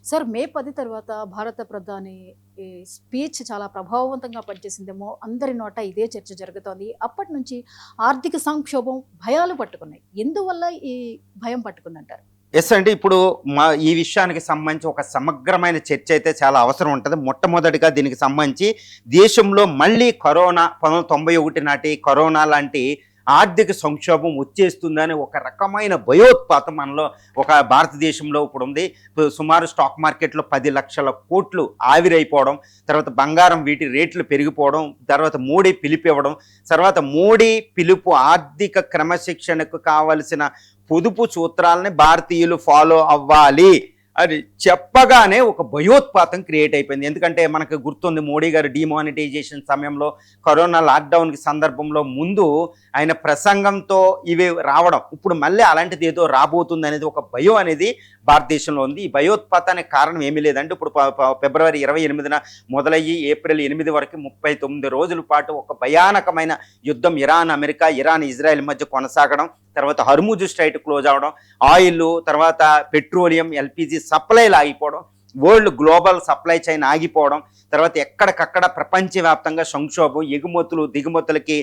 Sir మే 10 తర్వాత భారత ప్రధాని ఈ స్పీచ్ చాలా ప్రభావవంతంగా పనిచేసిందేమో అందరి నోట ఇదే చర్చ జరుగుతోంది. అప్పటి నుంచి ఆర్థిక సంక్షోభం భయాలు పట్టుకున్నాయి. ఎందువల్ల ఈ భయం పట్టుకుందంటారు? యెస్ అండి. ఇప్పుడు ఈ విషయానికి సంబంధించి ఒక సమగ్రమైన చర్చ అయితే చాలా అవసరం ఉంటది. మొట్టమొదటిగా దీనికి సంబంధించి దేశంలో మళ్ళీ కరోనా 1991 నాటి కరోనా లాంటి ఆర్థిక సంక్షోభం వచ్చేస్తుందని ఒక రకమైన భయోత్పాతం మనలో ఒక భారతదేశంలో ఇప్పుడు ఉంది. సుమారు స్టాక్ మార్కెట్లో 10 లక్షల కోట్లు ఆవిరైపోవడం, తర్వాత బంగారం వీటి రేట్లు పెరిగిపోవడం, తర్వాత మోడీ పిలుపు ఇవ్వడం, తర్వాత మోడీ పిలుపు ఆర్థిక క్రమశిక్షణకు కావలసిన పొదుపు సూత్రాలని భారతీయులు ఫాలో అవ్వాలి అది చెప్పగానే ఒక భయోత్పాతం క్రియేట్ అయిపోయింది. ఎందుకంటే మనకు గుర్తుంది మోడీ గారు డిమానిటైజేషన్ సమయంలో కరోనా లాక్డౌన్కి సందర్భంలో ముందు ఆయన ప్రసంగంతో ఇవి రావడం, ఇప్పుడు మళ్ళీ అలాంటిది ఏదో రాబోతుంది అనేది ఒక భయం అనేది భారతదేశంలో ఉంది. ఈ భయోత్పాతానికి కారణం ఏమీ లేదంటే ఇప్పుడు ఫిబ్రవరి 28న మొదలయ్యి ఏప్రిల్ 8 వరకు 39 రోజుల పాటు ఒక భయానకమైన యుద్ధం ఇరాన్ అమెరికా, ఇరాన్ ఇజ్రాయెల్ మధ్య కొనసాగడం, తర్వాత హర్ముజ్ స్ట్రైట్ క్లోజ్ అవడం, ఆయిల్, తర్వాత పెట్రోలియం, ఎల్పిజి సప్లైలు ఆగిపోవడం, వరల్డ్ గ్లోబల్ సప్లై చైన్ ఆగిపోవడం, తర్వాత ఎక్కడికక్కడ ప్రపంచవ్యాప్తంగా సంక్షోభం, ఎగుమతులు దిగుమతులకి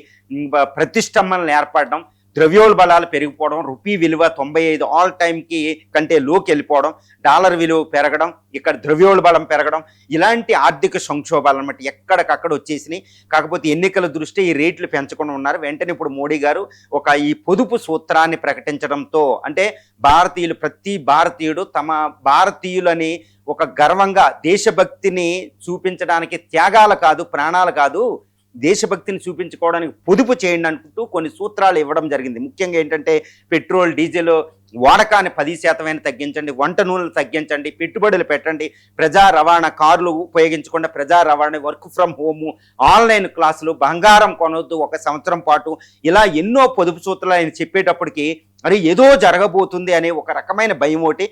ప్రతిష్టంభనలు ఏర్పడడం, ద్రవ్యోల్బణాలు పెరిగిపోవడం, రూపీ విలువ 95 ఆల్ టైంకి కంటే లోకి వెళ్ళిపోవడం, డాలర్ విలువ పెరగడం, ఇక్కడ ద్రవ్యోల్బణం పెరగడం, ఇలాంటి ఆర్థిక సంక్షోభాలు అన్నమాట ఎక్కడికక్కడ వచ్చేసినాయి. కాకపోతే ఎన్నికల దృష్టి ఈ రేట్లు పెంచకుండా ఉన్నారు. వెంటనే ఇప్పుడు మోడీ గారు ఈ పొదుపు సూత్రాన్ని ప్రకటించడంతో, అంటే ప్రతి భారతీయుడు తమ భారతీయులని ఒక గర్వంగా దేశభక్తిని చూపించడానికి త్యాగాలు కాదు, ప్రాణాలు కాదు, దేశభక్తిని చూపించుకోవడానికి పొదుపు చేయండి అనుకుంటూ కొన్ని సూత్రాలు ఇవ్వడం జరిగింది. ముఖ్యంగా ఏంటంటే పెట్రోల్ డీజిల్ వాడకాన్ని 10% తగ్గించండి, వంట నూనెలు తగ్గించండి, పెట్టుబడులు పెట్టండి, ప్రజా రవాణా కార్లు ఉపయోగించకుండా ప్రజా రవాణా, వర్క్ ఫ్రమ్ హోము, ఆన్లైన్ క్లాసులు, బంగారం కొనవద్దు 1 సంవత్సరం పాటు, ఇలా ఎన్నో పొదుపు సూత్రాలు ఆయన చెప్పేటప్పటికి మరి ఏదో జరగబోతుంది అనే ఒక రకమైన భయం ఒకటి.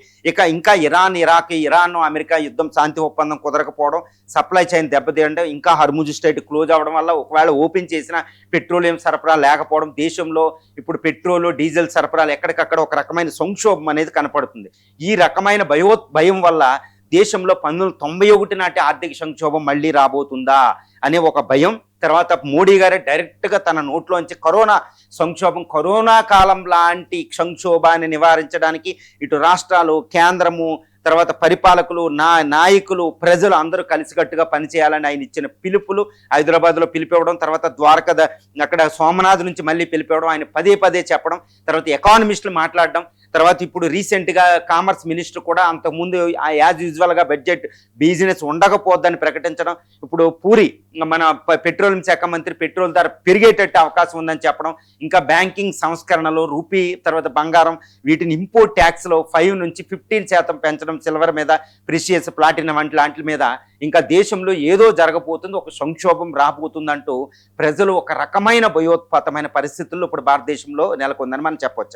ఇంకా ఇరాన్ ఇరాక్, ఇరాన్ అమెరికా యుద్ధం శాంతి ఒప్పందం కుదరకపోవడం, సప్లై చైన్ దెబ్బతీయడం, ఇంకా హర్ముజ్ స్ట్రైట్ క్లోజ్ అవ్వడం వల్ల ఒకవేళ ఓపెన్ చేసిన పెట్రోలియం సరఫరా లేకపోవడం, దేశంలో ఇప్పుడు పెట్రోలు డీజిల్ సరఫరాలు ఎక్కడికక్కడ ఒక రకమైన సంక్షోభం అనేది కనపడుతుంది. ఈ రకమైన భయం వల్ల దేశంలో 1991 నాటి ఆర్థిక సంక్షోభం మళ్ళీ రాబోతుందా అనే ఒక భయం. తర్వాత మోడీ గారే డైరెక్ట్గా తన నోట్లోంచి కరోనా సంక్షోభం, కరోనా కాలం లాంటి సంక్షోభాన్ని నివారించడానికి ఇటు రాష్ట్రాలు, కేంద్రము, తర్వాత పరిపాలకులు, నాయకులు, ప్రజలు అందరూ కలిసికట్టుగా పనిచేయాలని ఆయన ఇచ్చిన పిలుపులు, హైదరాబాద్లో పిలిపివ్వడం, తర్వాత అక్కడ సోమనాథ్ నుంచి మళ్ళీ పిలిపివ్వడం, ఆయన పదే చెప్పడం, తర్వాత ఎకానమిస్టులు మాట్లాడడం, తర్వాత ఇప్పుడు రీసెంట్గా కామర్స్ మినిస్టర్ కూడా అంతకుముందు యాజ్ యూజువల్గా బడ్జెట్ బిజినెస్ ఉండకపోద్దని ప్రకటించడం, ఇప్పుడు పూరి మన పెట్రోలియం శాఖ మంత్రి పెట్రోల్ ధర పెరిగేటట్టు అవకాశం ఉందని చెప్పడం, ఇంకా బ్యాంకింగ్ సంస్కరణలు, రూపీ తర్వాత బంగారం వీటిని ఇంపోర్ట్ ట్యాక్స్లో 5 నుంచి 15% పెంచడం, సిల్వర్ మీద, ప్రెషియస్, ప్లాటినం లాంటి మీద, ఇంకా దేశంలో ఏదో జరగబోతుంది, ఒక సంక్షోభం రాబోతుందంటూ ప్రజలు ఒక రకమైన భయోత్పాతమైన పరిస్థితుల్లో ఇప్పుడు భారతదేశంలో నెలకొందని మనం చెప్పొచ్చు.